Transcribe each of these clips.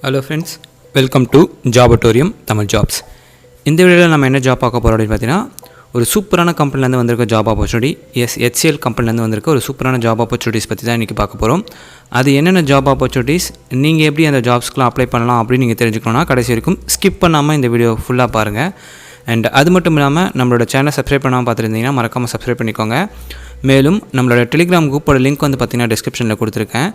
Hello friends, welcome to Jobatorium Tamil Jobs. இந்த வீடியோவில் நம்ம என்ன ஜாப் பார்க்க போகிறோம் அப்படின்னு பார்த்தீங்கன்னா ஒரு சூப்பரான கம்பெனிலேருந்து வந்திருக்க ஜாப் ஆப்பர்ச்சுனிட்டி HCL கம்பெனிலேருந்து வந்திருக்க ஒரு சூப்பரான ஜாப் ஆப்பர்ச்சுனிட்டிஸ் பற்றி தான் இன்றைக்கி பார்க்க போகிறோம். அது என்னென்ன ஜாப் ஆப்பர்ச்சுனிட்டிஸ், நீங்கள் எப்படி அந்த ஜாப்ஸ்க்குலாம் அப்ளை பண்ணலாம் அப்படின்னு நீங்கள் தெரிஞ்சுக்கணுன்னா கடைசி வரைக்கும் ஸ்கிப் பண்ணாமல் இந்த வீடியோ ஃபுல்லாக பாருங்கள். அண்ட் அது மட்டும் இல்லாமல் நம்மளோட சேனலை சப்ஸ்கிரைப் பண்ணாமல் பார்த்துருந்தீங்கன்னா மறக்காமல் சப்ஸ்கிரைப் பண்ணிக்கோங்க. மேலும் நம்மளோட டெலிகிராம் குரூப்போட லிங்க் வந்து பார்த்திங்கன்னா டிஸ்கிரிப்ஷனில் கொடுத்துருக்கேன்.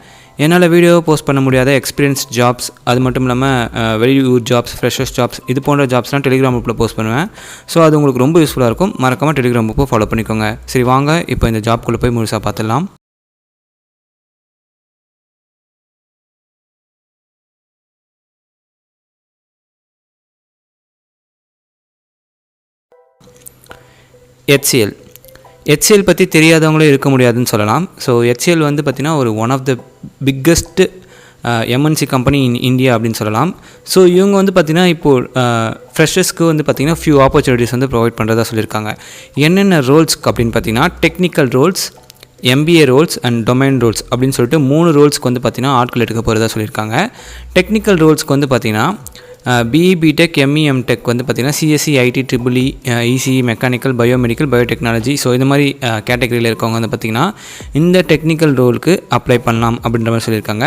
என்னால் வீடியோ போஸ்ட் பண்ண முடியாத எக்ஸ்பீரியன்ஸ் ஜாப்ஸ், அது மட்டும் இல்லாமல் வெளியூர் ஜாப்ஸ், ஃப்ரெஷர்ஸ் ஜாப்ஸ், இது போன்ற ஜாப்ஸ்லாம் டெலிகிராம் குரூப்பில் போஸ்ட் பண்ணுவேன். ஸோ அது உங்களுக்கு ரொம்ப யூஸ்ஃபுல்லாக இருக்கும். மறக்காமல் டெலிகிராம் குரூப்பை ஃபாலோ பண்ணிக்கோங்க. சரி வாங்க இப்போ இந்த ஜாப்குள்ளே போய் முழுசாக பார்த்துடலாம். HCL பற்றி தெரியாதவங்களும் இருக்க முடியாதுன்னு சொல்லலாம். ஸோ HCL வந்து பார்த்திங்கன்னா ஒரு one of the biggest MNC company in India அப்படின்னு சொல்லலாம். ஸோ இவங்க வந்து பார்த்திங்கன்னா இப்போது ஃப்ரெஷர்ஸ்க்கு வந்து பார்த்திங்கன்னா ஃபியூ ஆப்பர்ச்சுனிட்டிஸ் வந்து ப்ரொவைட் பண்ணுறதா சொல்லியிருக்காங்க. என்னென்ன ரோல்ஸ்க்கு அப்படின்னு பார்த்திங்கன்னா technical roles, MBA roles and domain roles அப்படின்னு சொல்லிட்டு 3 ரோல்ஸ்க்கு வந்து பார்த்திங்கன்னா ஆட்கள் எடுக்க போகிறதா சொல்லியிருக்காங்க. டெக்னிக்கல் ரோல்ஸ்க்கு வந்து பார்த்திங்கன்னா BE BTech ME MTech வந்து பார்த்திங்கன்னா CSE IT EEE ECE mechanical biomedical biotechnology, so இந்த மாதிரி கேட்டகரியில் இருக்கவங்க வந்து பார்த்திங்கன்னா இந்த டெக்னிக்கல் ரோலுக்கு அப்ளை பண்ணலாம் அப்படின்ற மாதிரி சொல்லியிருக்காங்க.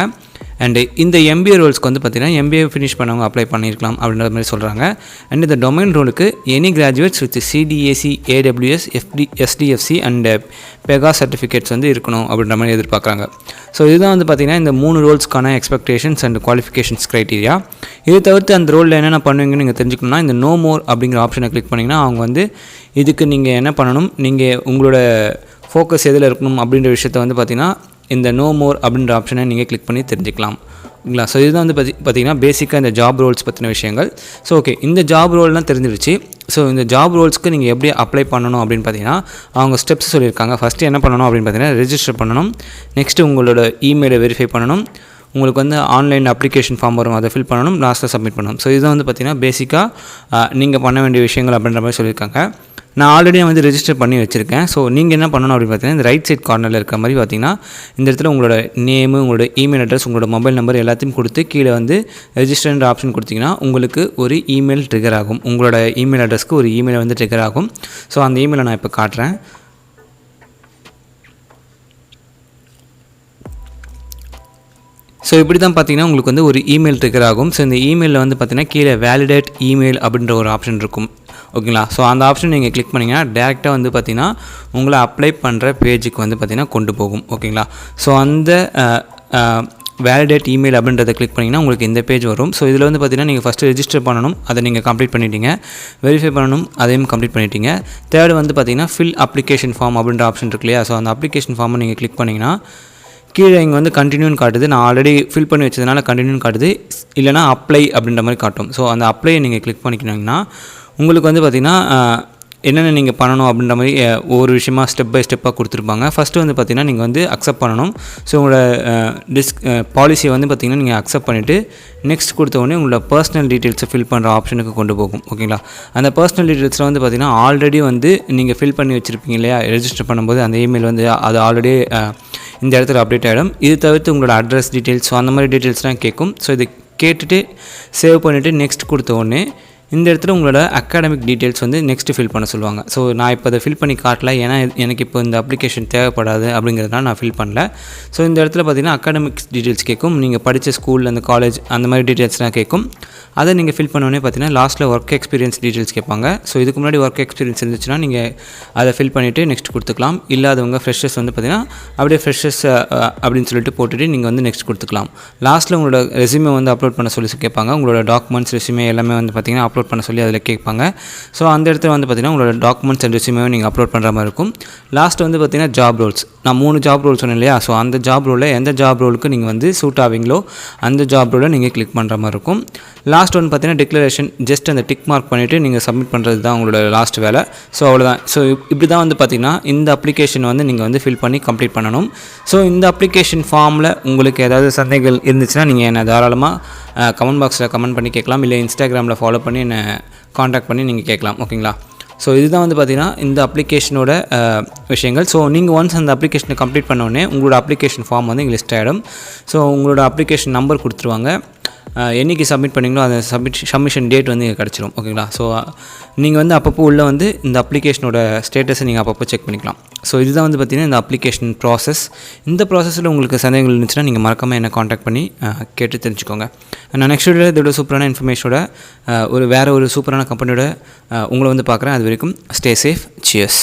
அண்டு இந்த MBA ரோல்ஸ்க்கு வந்து பார்த்திங்கன்னா MBA ஃபினிஷ் பண்ணவங்க அப்ளை பண்ணியிருக்கலாம் அப்படின்ற மாதிரி சொல்கிறாங்க. அண்ட் இந்த டொமைன் ரோலுக்கு any graduates with CDAC AWS SDFC and Pega certificates வந்து இருக்கணும் அப்படின்ற மாதிரி எதிர்பார்க்குறாங்க. ஸோ இதுதான் வந்து பார்த்திங்கன்னா இந்த 3 ரோல்ஸ்க்கான எக்ஸ்பெக்டேஷன்ஸ் அண்ட் குவாலிஃபிகேஷன்ஸ் க்ரைட்டீரியா. இது தவிர்த்து அந்த ரோலில் என்னென்ன பண்ணுவீங்கன்னு நீங்கள் தெரிஞ்சுக்கணும்னா இந்த நோ மோர் அப்படிங்கிற ஆப்ஷனை கிளிக் பண்ணிங்கன்னா அவங்க வந்து இதுக்கு நீங்கள் என்ன பண்ணணும், நீங்கள் உங்களோட ஃபோக்கஸ் எதில் இருக்கணும் அப்படின்ற விஷயத்தை வந்து பார்த்திங்கன்னா இந்த நோ மோர் அப்படின்ற ஆப்ஷனை நீங்கள் கிளிக் பண்ணி தெரிஞ்சுக்கலாம். ஓகேங்களா? ஸோ இதுதான் வந்து பார்த்திங்கன்னா பேசிக்காக இந்த ஜாப் ரோல்ஸ் பற்றின விஷயங்கள். ஸோ ஓகே, இந்த ஜாப் ரோல்லாம் தெரிஞ்சிருச்சு. ஸோ இந்த ஜாப் ரோல்ஸ்க்கு நீங்கள் எப்படி அப்ளை பண்ணணும் அப்படின்னு பார்த்தீங்கன்னா அவங்க ஸ்டெப்ஸ் சொல்லியிருக்காங்க. ஃபஸ்ட்டு என்ன பண்ணணும் அப்படின்னு பார்த்தீங்கன்னா ரெஜிஸ்டர் பண்ணணும். நெக்ஸ்ட்டு உங்களோட இமெயிலை வெரிஃபை பண்ணணும். உங்களுக்கு வந்து ஆன்லைன் அப்ளிகேஷன் ஃபார்ம் வரும், அதை ஃபில் பண்ணணும், லாஸ்ட்டில் சப்மிட் பண்ணணும். ஸோ இதுதான் வந்து பார்த்திங்கன்னா பேசிக்காக நீங்கள் பண்ண வேண்டிய விஷயங்கள் அப்படின்ற மாதிரி சொல்லியிருக்காங்க. நான் ஆல்ரெடி வந்து ரெஜிஸ்டர் பண்ணி வச்சுருக்கேன். ஸோ நீங்கள் என்ன பண்ணணும் அப்படின்னு பார்த்தீங்கன்னா இந்த ரைட் சைட் கார்னரில் இருக்கிற மாதிரி பார்த்தீங்கன்னா இந்த இடத்துல உங்களோட நேமு, உங்களோட இமெயில் அட்ரஸ், உங்களோட மொபைல் நம்பர் எல்லாத்தையும் கொடுத்து கீழே வந்து ரெஜிஸ்டர்ன்ற ஆப்ஷன் கொடுத்தீங்கன்னா உங்களுக்கு ஒரு இமெயில் ட்ரிகர் ஆகும். உங்களோட இமெயில் அட்ரஸ்க்கு ஒரு இமெயில் வந்து ட்ரிகர் ஆகும். ஸோ அந்த இமெயிலை நான் இப்போ காட்டுறேன். ஸோ இப்படி தான் பார்த்தீங்கன்னா உங்களுக்கு வந்து ஒரு இமெயில் ட்ரிகர் ஆகும். ஸோ இந்த இமெயிலில் வந்து பார்த்திங்கன்னா கீழே வேலிடேட் இமெயில் அப்படின்ற ஒரு ஆப்ஷன் இருக்கும். ஓகேங்களா? ஸோ அந்த ஆப்ஷன் நீங்கள் கிளிக் பண்ணிங்கன்னா டேரெக்டாக வந்து பார்த்திங்கன்னா உங்களை அப்ளை பண்ணுற பேஜுக்கு வந்து பார்த்திங்கன்னா கொண்டு போகும். ஓகேங்களா? ஸோ அந்த வேலிடேட் இமெயில் அப்படின்றத கிளிக் பண்ணிங்கன்னா உங்களுக்கு இந்த பேஜ் வரும். ஸோ இதில் வந்து பார்த்திங்கன்னா நீங்கள் ஃபஸ்ட்டு ரெஜிஸ்டர் பண்ணணும், அதை நீங்கள் கம்ப்ளீட் பண்ணிட்டீங்க. வெரிஃபை பண்ணணும், அதையும் கம்ப்ளீட் பண்ணிட்டீங்க. தேர்டு வந்து பார்த்திங்கன்னா ஃபில் அப்ளிகேஷன் ஃபார்ம் அப்படின்ற ஆப்ஷன் இருக்கு இல்லையா? ஸோ அந்த அப்ளிகேஷன் ஃபார்மை நீங்கள் கிளிக் பண்ணிங்கன்னா கீழே இங்கே வந்து கண்டினியூன்னு காட்டுது. நான் ஆல்ரெடி ஃபில் பண்ணி வச்சதுனால கண்டினியூன்னு காட்டுது, இல்லைனா அப்ளை அப்படின்ற மாதிரி காட்டும். ஸோ அந்த அப்ளையை நீங்கள் கிளிக் பண்ணிக்கினீங்கன்னா உங்களுக்கு வந்து பார்த்திங்கன்னா என்னென்ன நீங்கள் பண்ணணும் அப்படின்ற மாதிரி ஒவ்வொரு விஷயமா ஸ்டெப் பை ஸ்டெப்பாக கொடுத்துருப்பாங்க. ஃபஸ்ட்டு வந்து பார்த்திங்கன்னா நீங்கள் வந்து அக்செப்ட் பண்ணணும். ஸோ உங்களோட பாலிசியை வந்து பார்த்திங்கன்னா நீங்கள் அக்செப்ட் பண்ணிவிட்டு நெக்ஸ்ட் கொடுத்த உடனே உங்களோட பர்சனல் டீட்டெயில்ஸை ஃபில் பண்ணுற ஆப்ஷனுக்கு கொண்டு போகும். ஓகேங்களா? அந்த பர்சனல் டீட்டெயில்ஸில் வந்து பார்த்திங்கன்னா ஆல்ரெடி வந்து நீங்கள் ஃபில் பண்ணி வச்சுருப்பீங்க இல்லையா ரெஜிஸ்டர் பண்ணும்போது, அந்த இமெயில் வந்து அது ஆல்ரெடி இந்த இடத்துல அப்டேட் ஆகிடும். இது தவிர்த்து உங்களோட அட்ரஸ் டீட்டெயில்ஸ், ஸோ அந்த மாதிரி டீட்டெயில்ஸ்லாம் கேட்கும். ஸோ இது கேட்டுட்டு சேவ் பண்ணிவிட்டு நெக்ஸ்ட் கொடுத்த உடனே இந்த இடத்துல உங்களோட அகாடமிக் டீட்டெயில்ஸ் வந்து நெக்ஸ்ட்டு ஃபில் பண்ண சொல்லுவாங்க. ஸோ நான் இப்போ அதை ஃபில் பண்ணி காட்டல, ஏன்னா எனக்கு இப்போ இந்த அப்ளிகேஷன் தேவைப்படாது அப்படிங்கிறதுனால நான் ஃபில் பண்ணல. ஸோ இந்த இடத்துல பார்த்திங்கன்னா அகாடமிக்ஸ் டீட்டெயில்ஸ் கேட்கும், நீங்கள் படித்த ஸ்கூல், அந்த காலேஜ், அந்த மாதிரி டீட்டெயில்ஸ்லாம் கேட்கும். அதை நீங்கள் ஃபில் பண்ணோடனே பார்த்திங்கன்னா லாஸ்ட்டில் ஒர்க் எக்ஸ்பீரியன்ஸ் டீட்டெயில்ஸ் கேட்பாங்க. ஸோ இதுக்கு முன்னாடி ஒர்க் எக்ஸ்பீரியன்ஸ் இருந்துச்சுன்னா நீங்கள் அதை ஃபில் பண்ணிவிட்டு நெக்ஸ்ட் கொடுத்துக்கலாம். இல்லாதவங்க ஃப்ரெஷர்ஸ் வந்து பார்த்திங்கன்னா அப்படியே ஃப்ரெஷர்ஸ் அப்படின்னு சொல்லிட்டு போட்டுட்டு நீங்கள் வந்து நெக்ஸ்ட் கொடுத்துக்கலாம். லாஸ்ட்டில் உங்களோட ரெஸ்யூமே வந்து அப்லோட் பண்ண சொல்லி கேட்பாங்க. உங்களோட டாக்குமெண்ட்ஸ், ரெஸ்யூமே எல்லாமே வந்து பார்த்திங்கன்னா அப்லோட் பண்ண சொல்லி அதில் கேட்பாங்க. ஸோ அந்த இடத்துல வந்து பார்த்திங்கன்னா உங்களோட டாக்குமெண்ட்ஸ் அண்ட் ரெஸ்யூமே நீங்கள் அப்லோட் பண்ணுற மாதிரி இருக்கும். லாஸ்ட் வந்து பார்த்திங்கன்னா ஜாப் ரோல்ஸ், நான் 3 ஜாப் ரோல் சொன்னேன் இல்லையா? ஸோ அந்த ஜாப் ரோலில் எந்த ஜாப் ரோலுக்கு நீங்கள் வந்து சூட் ஆவீங்களோ அந்த ஜாப் ரோலை நீங்கள் கிளிக் பண்ணுற மாதிரி இருக்கும். லாஸ்ட் வந்து பார்த்திங்கன்னா டிக்ளரேஷன், ஜஸ்ட் அந்த டிக் மார்க் பண்ணிவிட்டு நீங்கள் சப்மிட் பண்ணுறது தான் உங்களோட லாஸ்ட் வேலை. ஸோ அவ்வளோதான். ஸோ இப்படி தான் வந்து பார்த்திங்கன்னா இந்த அப்ளிகேஷன் வந்து நீங்கள் வந்து ஃபில் பண்ணி கம்ப்ளீட் பண்ணணும். ஸோ இந்த அப்ளிகேஷன் ஃபார்மில் உங்களுக்கு ஏதாவது சந்தேகங்கள் இருந்துச்சுன்னா நீங்கள் என்னை தாராளமாக கமெண்ட் பாக்ஸில் கமெண்ட் பண்ணி கேட்கலாம், இல்லை இன்ஸ்டாகிராமில் ஃபாலோ பண்ணி என்னை காண்டாக்ட் பண்ணி நீங்கள் கேட்கலாம். ஓகேங்களா? ஸோ இதுதான் வந்து பார்த்திங்கன்னா இந்த அப்ளிகேஷனோட விஷயங்கள். ஸோ நீங்கள் ஒன்ஸ் அந்த அப்ளிகேஷனை கம்ப்ளீட் பண்ணோடனே உங்களோட அப்ளிகேஷன் ஃபார்ம் வந்து இங்கே லிஸ்ட் ஆகிடும். ஸோ உங்களோட அப்ளிகேஷன் நம்பர் கொடுத்துருவாங்க. என்றைக்கு சப்மிட் பண்ணிங்களோ அந்த சப்மிஷன் டேட் வந்து இங்கே கிடச்சிரும். ஓகேங்களா? ஸோ நீங்கள் வந்து அப்பப்போ உள்ள வந்து இந்த அப்ளிகேஷனோட ஸ்டேட்டஸை நீங்கள் அப்பப்போ செக் பண்ணிக்கலாம். ஸோ இதுதான் வந்து பார்த்திங்கன்னா இந்த அப்ளிகேஷன் ப்ராசஸ். இந்த ப்ராசஸில் உங்களுக்கு சந்தேகங்கள் இருந்துச்சுன்னா நீங்கள் மறக்காமல் என்ன காண்டாக்ட் பண்ணி கேட்டு தெரிஞ்சுக்கோங்க. நான் நெக்ஸ்ட் வீடியோவில் இதோட சூப்பரான இன்ஃபர்மேஷனோட வேறு ஒரு சூப்பரான கம்பெனியோட உங்களை வந்து பார்க்குறேன். அது வரைக்கும் ஸ்டே சேஃப். சியர்ஸ்.